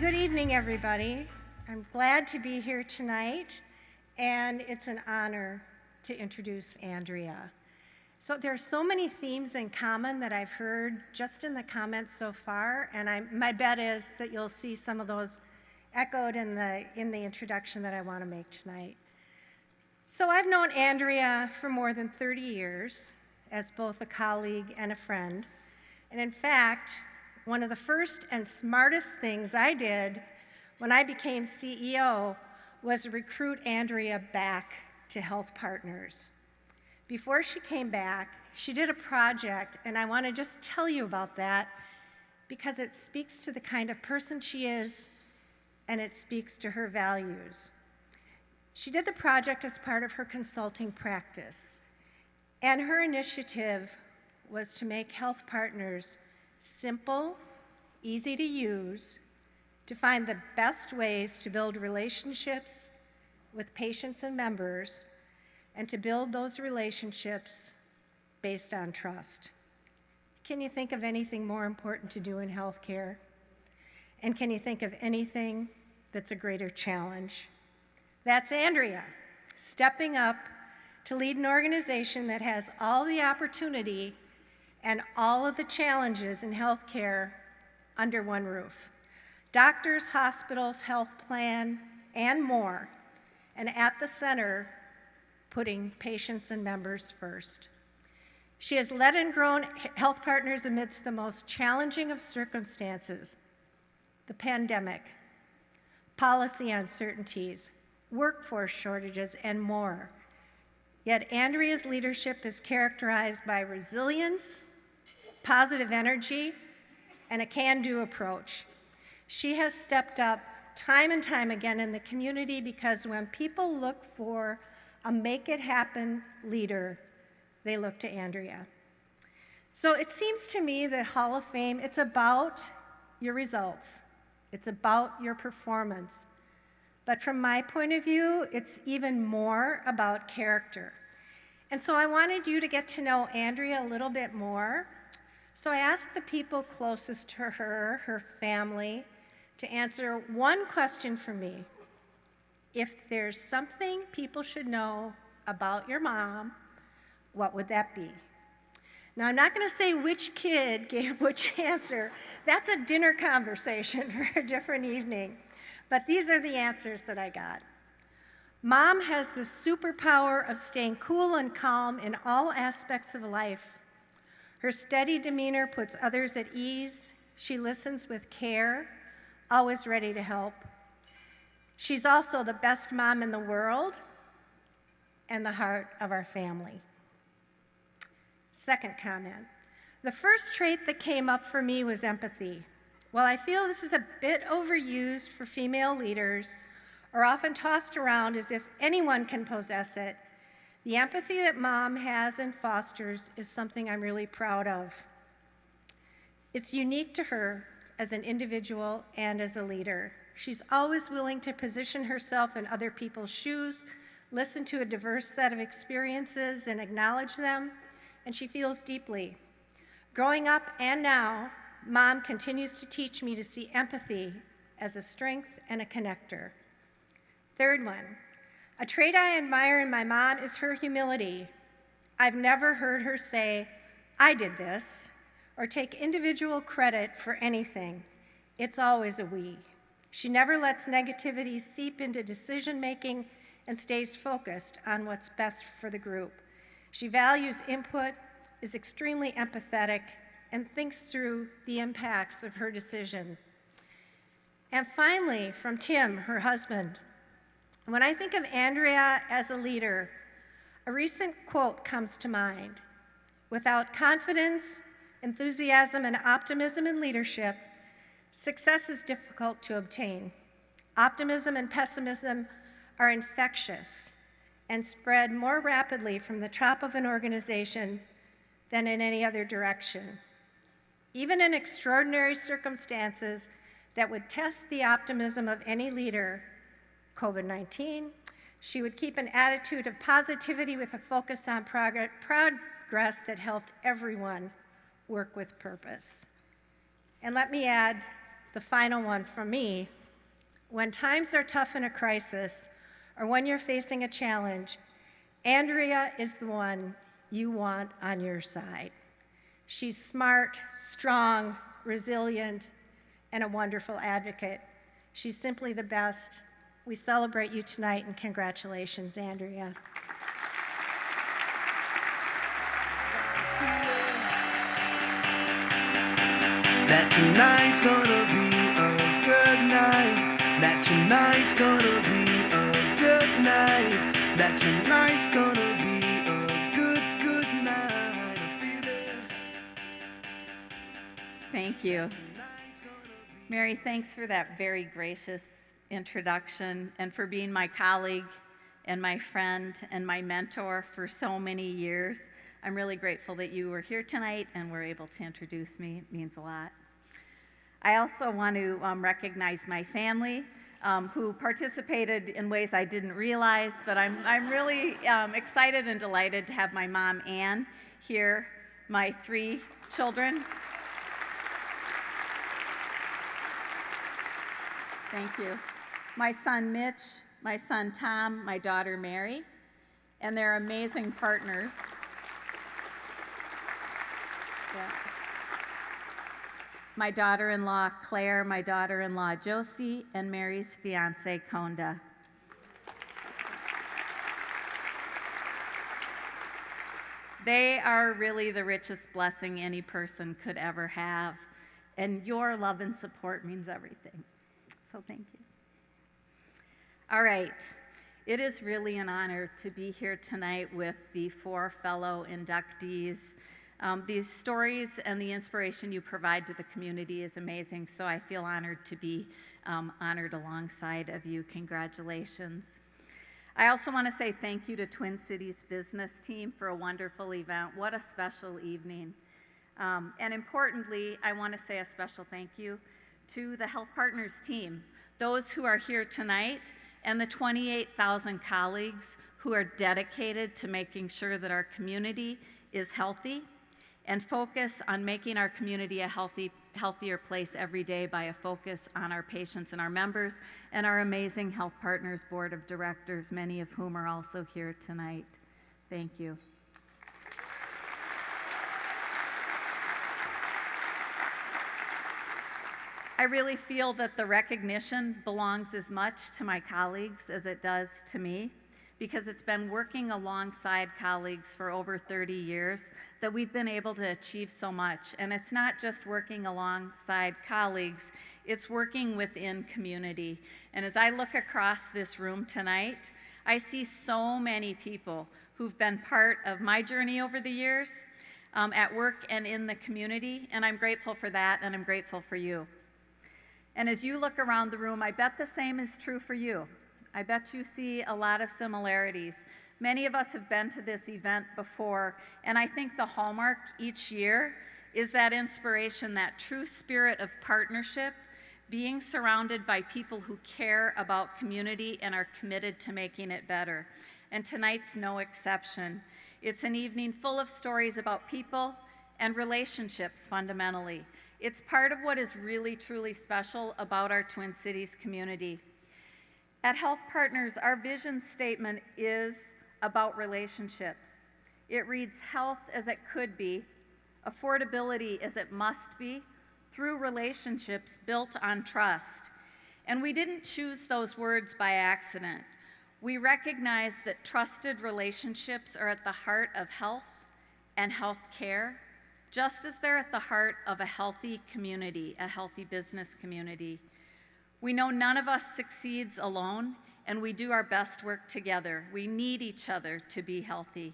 Good evening, everybody. I'm glad to be here tonight, and it's an honor to introduce Andrea. So there are so many themes in common that I've heard just in the comments so far, and my bet is that you'll see some of those echoed in the introduction that I want to make tonight. So I've known Andrea for more than 30 years as both a colleague and a friend, and in fact, one of the first and smartest things I did when I became CEO was recruit Andrea back to Health Partners. Before she came back, she did a project, and I want to just tell you about that because it speaks to the kind of person she is, and it speaks to her values. She did the project as part of her consulting practice, and her initiative was to make Health Partners simple, easy to use, to find the best ways to build relationships with patients and members, and to build those relationships based on trust. Can you think of anything more important to do in healthcare? And can you think of anything that's a greater challenge? That's Andrea, stepping up to lead an organization that has all the opportunity and all of the challenges in healthcare under one roof. Doctors, hospitals, health plan, and more. And at the center, putting patients and members first. She has led and grown Health Partners amidst the most challenging of circumstances, the pandemic, policy uncertainties, workforce shortages, and more. Yet Andrea's leadership is characterized by resilience, positive energy, and a can-do approach. She has stepped up time and time again in the community because when people look for a make-it-happen leader, they look to Andrea. So it seems to me that Hall of Fame, it's about your results. It's about your performance. But from my point of view, it's even more about character. And so I wanted you to get to know Andrea a little bit more. So I asked the people closest to her, her family, to answer one question for me. If there's something people should know about your mom, what would that be? Now, I'm not going to say which kid gave which answer. That's a dinner conversation for a different evening. But these are the answers that I got. Mom has the superpower of staying cool and calm in all aspects of life. Her steady demeanor puts others at ease. She listens with care, always ready to help. She's also the best mom in the world and the heart of our family. Second comment. The first trait that came up for me was empathy. While I feel this is a bit overused for female leaders, or often tossed around as if anyone can possess it, the empathy that Mom has and fosters is something I'm really proud of. It's unique to her as an individual and as a leader. She's always willing to position herself in other people's shoes, listen to a diverse set of experiences and acknowledge them, and she feels deeply. Growing up and now, Mom continues to teach me to see empathy as a strength and a connector. Third one, a trait I admire in my mom is her humility. I've never heard her say, I did this, or take individual credit for anything. It's always a we. She never lets negativity seep into decision-making and stays focused on what's best for the group. She values input, is extremely empathetic, and thinks through the impacts of her decision. And finally, from Tim, her husband, when I think of Andrea as a leader, a recent quote comes to mind. Without confidence, enthusiasm, and optimism in leadership, success is difficult to obtain. Optimism and pessimism are infectious and spread more rapidly from the top of an organization than in any other direction. Even in extraordinary circumstances that would test the optimism of any leader, COVID-19, she would keep an attitude of positivity with a focus on progress that helped everyone work with purpose. And let me add, the final one from me. When times are tough in a crisis, or when you're facing a challenge, Andrea is the one you want on your side. She's smart, strong, resilient, and a wonderful advocate. She's simply the best. We celebrate you tonight, and congratulations, Andrea. That tonight's gonna be a good night. That tonight's gonna be a good night. That tonight's gonna be a good night. I feel it. Thank you. Mary, thanks for that very gracious introduction and for being my colleague and my friend and my mentor for so many years. I'm really grateful that you were here tonight and were able to introduce me. It means a lot. I also want to recognize my family who participated in ways I didn't realize, but I'm really excited and delighted to have my mom, Ann, here, my 3 children. Thank you. My son, Mitch, my son, Tom, my daughter, Mary, and their amazing partners. Yeah. My daughter-in-law, Claire, my daughter-in-law, Josie, and Mary's fiance, Konda. They are really the richest blessing any person could ever have, and your love and support means everything. So thank you. All right, it is really an honor to be here tonight with the 4 fellow inductees. These stories and the inspiration you provide to the community is amazing, so I feel honored to be honored alongside of you. Congratulations. I also want to say thank you to Twin Cities business team for a wonderful event. What a special evening. And importantly, I want to say a special thank you to the Health Partners team, those who are here tonight, and the 28,000 colleagues who are dedicated to making sure that our community is healthy and focus on making our community a healthier place every day by a focus on our patients and our members and our amazing Health Partners Board of Directors, many of whom are also here tonight. Thank you. I really feel that the recognition belongs as much to my colleagues as it does to me, because it's been working alongside colleagues for over 30 years that we've been able to achieve so much. And it's not just working alongside colleagues, it's working within community. And as I look across this room tonight, I see so many people who've been part of my journey over the years at work and in the community, and I'm grateful for that, and I'm grateful for you. And as you look around the room, I bet the same is true for you. I bet you see a lot of similarities. Many of us have been to this event before, and I think the hallmark each year is that inspiration, that true spirit of partnership, being surrounded by people who care about community and are committed to making it better. And tonight's no exception. It's an evening full of stories about people and relationships fundamentally. It's part of what is really, truly special about our Twin Cities community. At Health Partners, our vision statement is about relationships. It reads, health as it could be, affordability as it must be, through relationships built on trust. And we didn't choose those words by accident. We recognize that trusted relationships are at the heart of health and health care, just as they're at the heart of a healthy community, a healthy business community. We know none of us succeeds alone, and we do our best work together. We need each other to be healthy.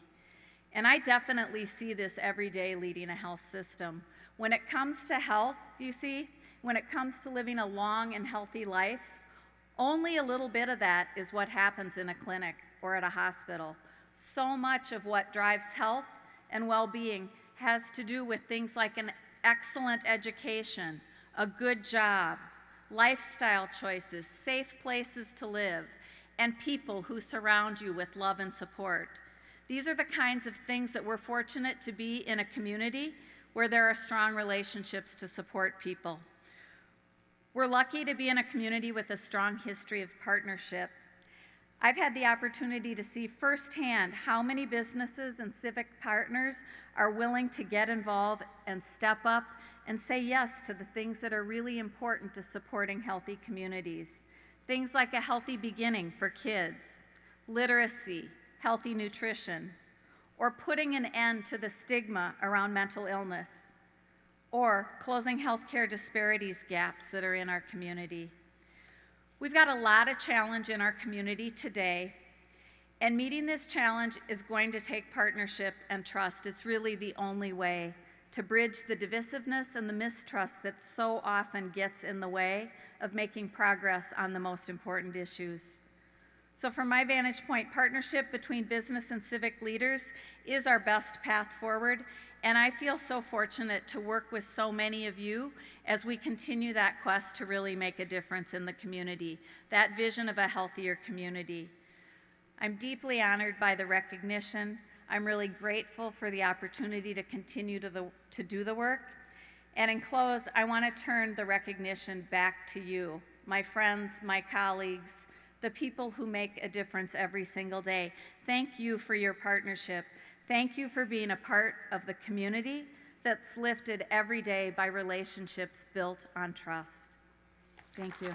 And I definitely see this every day leading a health system. When it comes to health, you see, when it comes to living a long and healthy life, only a little bit of that is what happens in a clinic or at a hospital. So much of what drives health and well-being has to do with things like an excellent education, a good job, lifestyle choices, safe places to live, and people who surround you with love and support. These are the kinds of things that we're fortunate to be in a community where there are strong relationships to support people. We're lucky to be in a community with a strong history of partnership. I've had the opportunity to see firsthand how many businesses and civic partners are willing to get involved and step up and say yes to the things that are really important to supporting healthy communities. Things like a healthy beginning for kids, literacy, healthy nutrition, or putting an end to the stigma around mental illness, or closing healthcare disparities gaps that are in our community. We've got a lot of challenge in our community today, and meeting this challenge is going to take partnership and trust. It's really the only way to bridge the divisiveness and the mistrust that so often gets in the way of making progress on the most important issues. So from my vantage point, partnership between business and civic leaders is our best path forward, and I feel so fortunate to work with so many of you as we continue that quest to really make a difference in the community, that vision of a healthier community. I'm deeply honored by the recognition. I'm really grateful for the opportunity to continue to do the work. And in close, I want to turn the recognition back to you, my friends, my colleagues, the people who make a difference every single day. Thank you for your partnership. Thank you for being a part of the community that's lifted every day by relationships built on trust. Thank you.